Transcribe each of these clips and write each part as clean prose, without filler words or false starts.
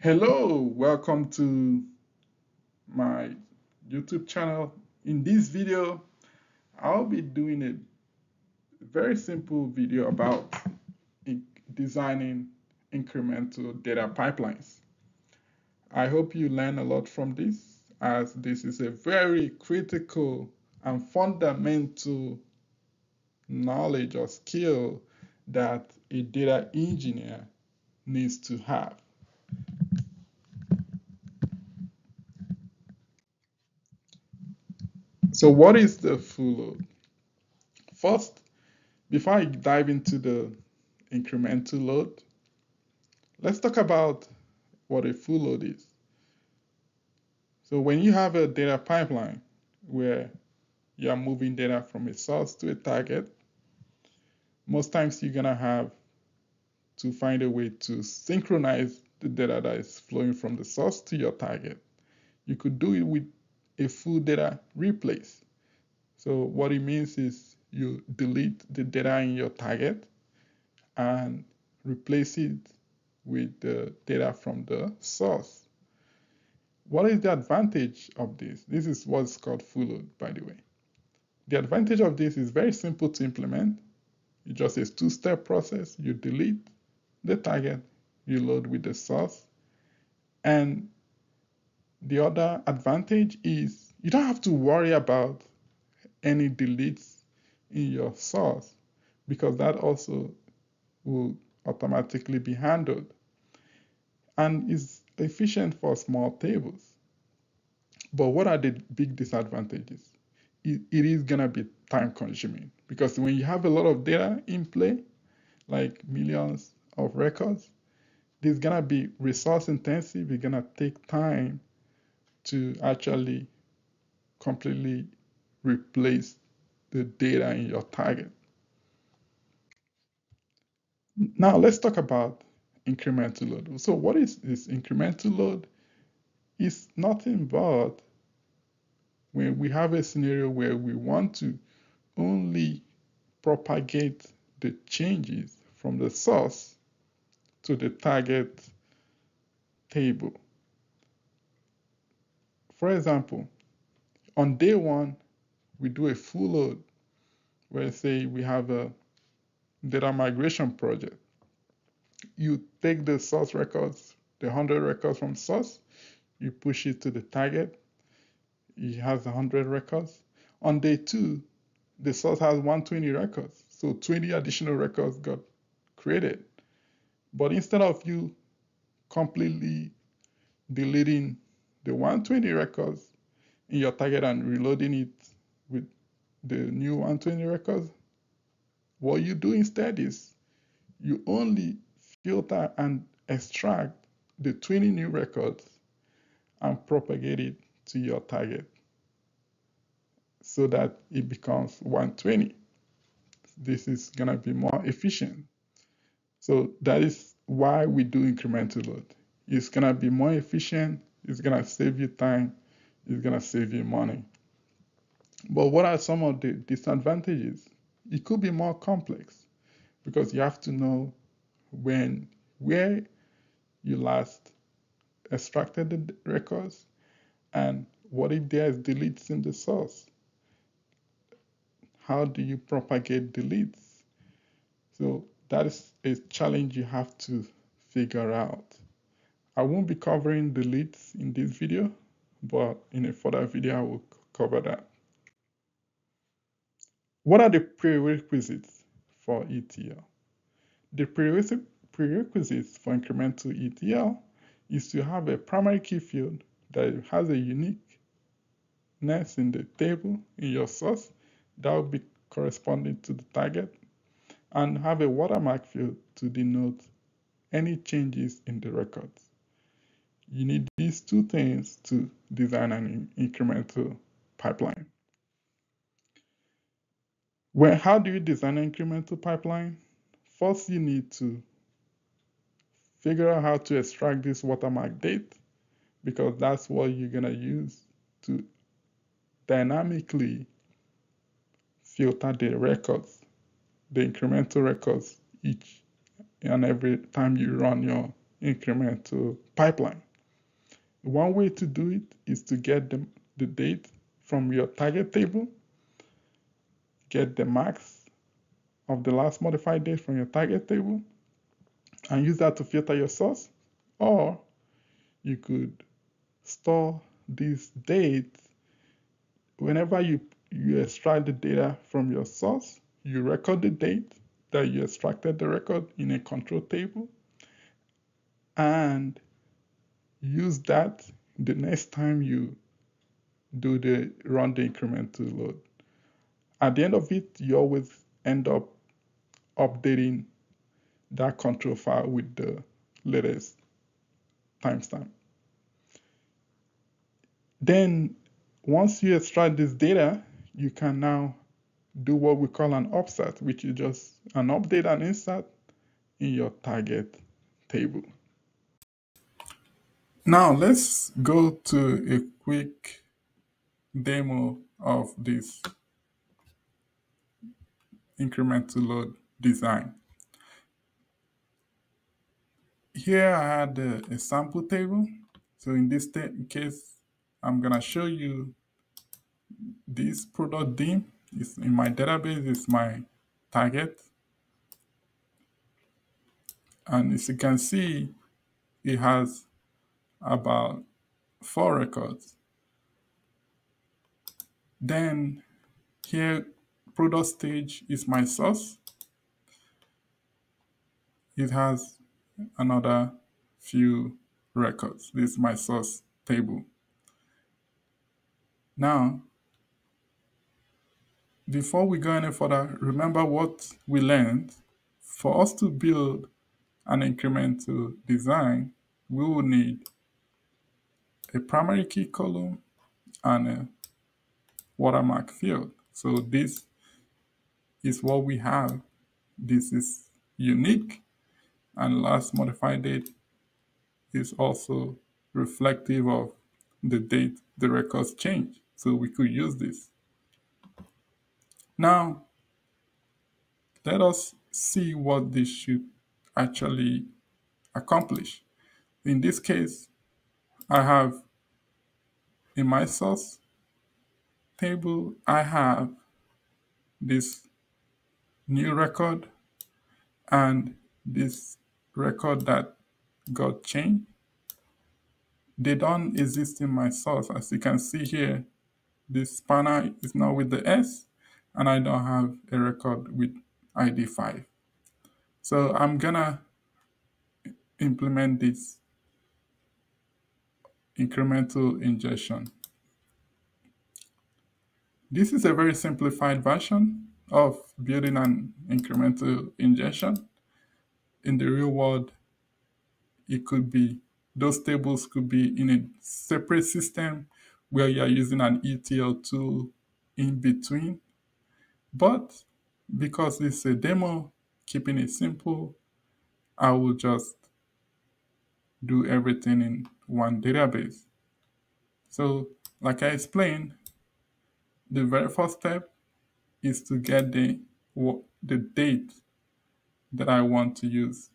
Hello, welcome to my YouTube channel. In this video, I'll be doing a very simple video about designing incremental data pipelines. I hope you learn a lot from this, as this is a very critical and fundamental knowledge or skill that a data engineer needs to have. So what is the full load? First, before I dive into the incremental load, let's talk about what a full load is. So when you have a data pipeline where you are moving data from a source to a target, most times you're gonna have to find a way to synchronize the data that is flowing from the source to your target. You could do it with a full data replace. So what it means is you delete the data in your target and replace it with the data from the source. What is the advantage of this? This is what's called full load, by the way. The advantage of this is very simple to implement. It's just a two-step process. You delete the target, you load with the source. And the other advantage is you don't have to worry about any deletes in your source, because that also will automatically be handled and is efficient for small tables. But what are the big disadvantages? It is going to be time consuming, because when you have a lot of data in play, like millions of records, it's going to be resource intensive. It's going to take time to actually completely replace the data in your target. Now let's talk about incremental load. So what is this incremental load? It's nothing but when we have a scenario where we want to only propagate the changes from the source to the target table. For example, on day one, we do a full load where, say, we have a data migration project. You take the source records, the 100 records from source, you push it to the target. It has 100 records. On day two, the source has 120 records. So 20 additional records got created. But instead of you completely deleting the 120 records in your target and reloading it with the new 120 records, what you do instead is you only filter and extract the 20 new records and propagate it to your target so that it becomes 120. This is going to be more efficient. So that is why we do incremental load. It's going to be more efficient. It's going to save you time. It's going to save you money. But what are some of the disadvantages? It could be more complex because you have to know where you last extracted the records and what if there is deletes in the source. How do you propagate deletes? So that is a challenge you have to figure out. I won't be covering deletes in this video, but in a further video I will cover that. What are the prerequisites for ETL? The prerequisites for incremental ETL is to have a primary key field that has a uniqueness in the table in your source that will be corresponding to the target, and have a watermark field to denote any changes in the records. You need these two things to design an incremental pipeline. How do you design an incremental pipeline? First, you need to figure out how to extract this watermark date, because that's what you're going to use to dynamically filter the incremental records each and every time you run your incremental pipeline. One way to do it is to get the date from your target table, get the max of the last modified date from your target table, and use that to filter your source. Or you could store these dates whenever you extract the data from your source. You record the date that you extracted the record in a control table and use that the next time you run the incremental load. At the end of it, you always end up updating that control file with the latest timestamp. Then once you extract this data, you can now do what we call an offset, which is just an update and insert in your target table. Now let's go to a quick demo of this incremental load design. Here I had a sample table. So in this case, I'm gonna show you this product dim. It's in my database, it's my target. And as you can see, it has about 4 records. Then here, product stage is my source. It has another few records. This is my source table. Now, before we go any further, remember what we learned. For us to build an incremental design, we will need a primary key column and a watermark field. So this is what we have. This is unique, and last modified date is also reflective of the date the records change. So we could use this. Now, let us see what this should actually accomplish. In this case, I have in my source table, I have this new record and this record that got changed. They don't exist in my source. As you can see here, this spanner is not with the S, and I don't have a record with ID 5. So I'm gonna implement this incremental ingestion. This is a very simplified version of building an incremental ingestion. In the real world, it could be, those tables could be in a separate system where you're using an ETL tool in between. But because it's a demo, keeping it simple, I will just do everything in one database. So like I explained, the very first step is to get the date that I want to use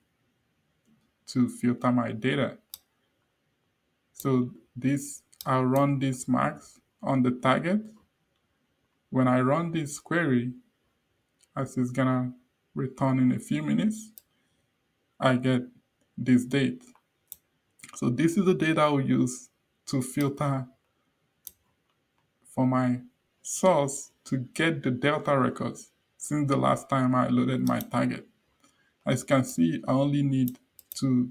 to filter my data. So I'll run this max on the target. When I run this query, as it's gonna return in a few minutes, I get this date. So this is the data I'll use to filter for my source to get the delta records since the last time I loaded my target. As you can see, I only need to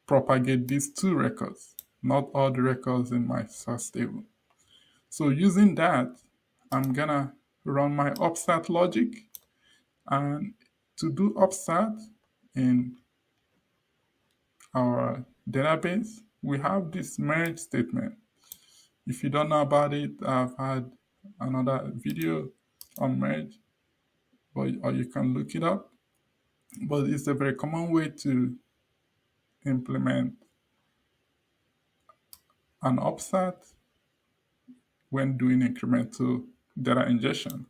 propagate these 2 records, not all the records in my source table. So using that, I'm gonna run my upsert logic. And to do upsert in our database, we have this merge statement. If you don't know about it, I've had another video on merge, or you can look it up. But it's a very common way to implement an upsert when doing incremental data ingestion.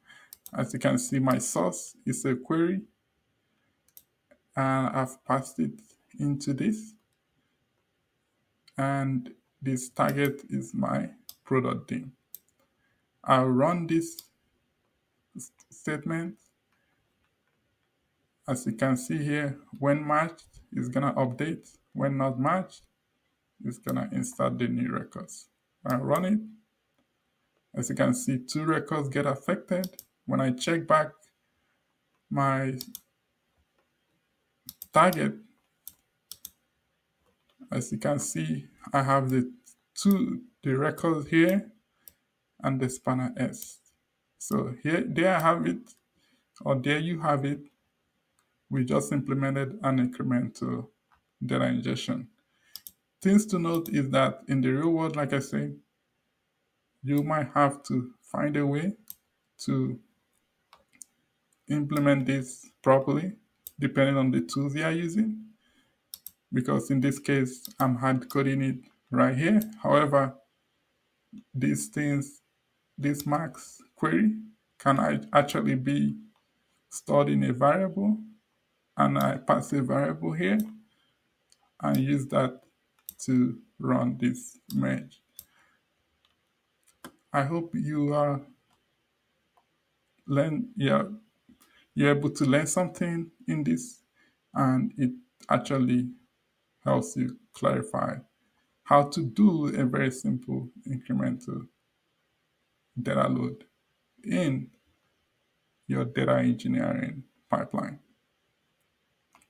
As you can see, my source is a query, and I've passed it into this. and this target is my product name. I'll run this statement. As you can see here, when matched, it's gonna update. When not matched, it's gonna insert the new records. I run it. As you can see, 2 records get affected. When I check back my target, as you can see, I have the records here and the spanner S. So there I have it, or there you have it. We just implemented an incremental data ingestion. Things to note is that in the real world, like I said, you might have to find a way to implement this properly, depending on the tools you are using. Because in this case, I'm hard coding it right here. However, these things, this max query can actually be stored in a variable, and I pass a variable here and use that to run this merge. I hope you are you're able to learn something in this, and it actually helps you clarify how to do a very simple incremental data load in your data engineering pipeline.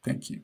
Thank you.